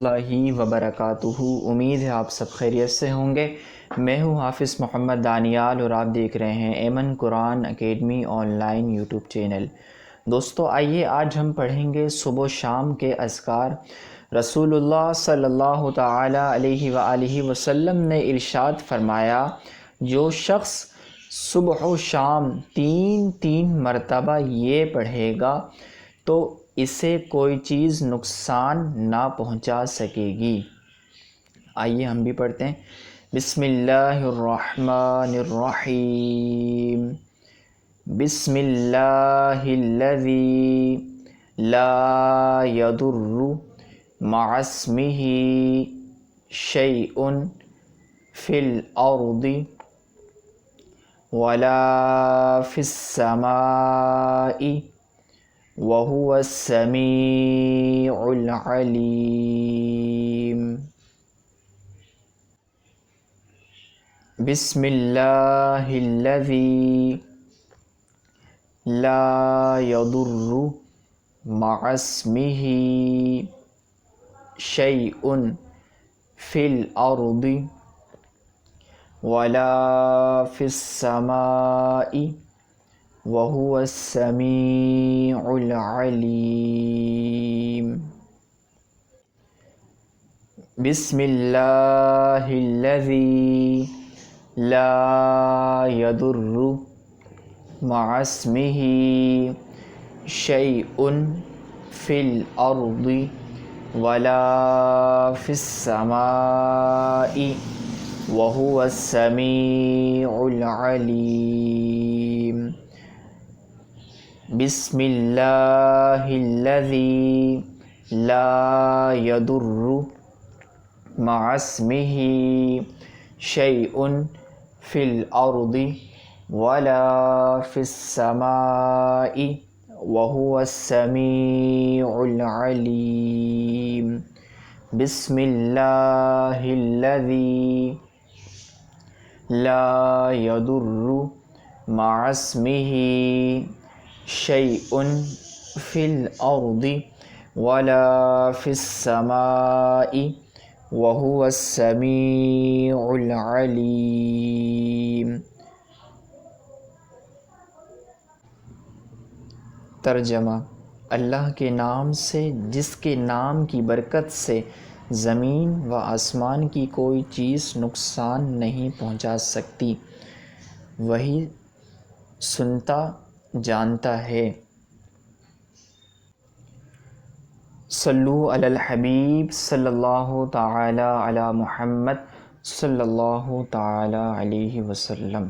اللہ وبرکاتہ۔ امید ہے آپ سب خیریت سے ہوں گے۔ میں ہوں حافظ محمد دانیال اور آپ دیکھ رہے ہیں Aiman Quran academy online YouTube channel. دوستو آئیے آج ہم پڑھیں گے صبح و شام کے اذکار۔ رسول اللہ صلی اللہ تعالی علیہ وآلہ وسلم نے ارشاد فرمایا، جو شخص صبح و شام تین مرتبہ یہ پڑھے گا تو اسے کوئی چیز نقصان نہ پہنچا سکے گی۔ آئیے ہم بھی پڑھتے ہیں۔ بسم اللہ الرحمن الرحیم۔ بسم اللہ الذی لا یضر مع اسمہ شیء فی الارض ولا فی السماء وَهُوَ السَّمِيعُ الْعَلِيمُ۔ بسم اللہ الذی لا یضر مع اسمہ شیء فی الارض ولا فی السماء وَهُوَ السَّمِيعُ الْعَلِيمُ۔ بسم اللہ الذی لا یضر مع اسمہ شیء فی الارض ولا فی السماء وَهُوَ السَّمِيعُ الْعَلِيمُ۔ بسم اللہ الذی لا یضر مع اسمہ شیء فی الارض ولا فی السماء وَهُوَ السَّمِيعُ الْعَلِيمُ۔ بسم اللہ الذی لا یضر مع اسمہ شیء فی الارض ولا فی السماء وَهُوَ السَّمِيعُ الْعَلِيمُ۔ ترجمہ: اللہ کے نام سے جس کے نام کی برکت سے زمین و آسمان کی کوئی چیز نقصان نہیں پہنچا سکتی، وہی سنتا جانتا ہے۔ صلو علی الحبیب صلی اللہ تعالی علی محمد صلی اللہ تعالی علیہ وسلم۔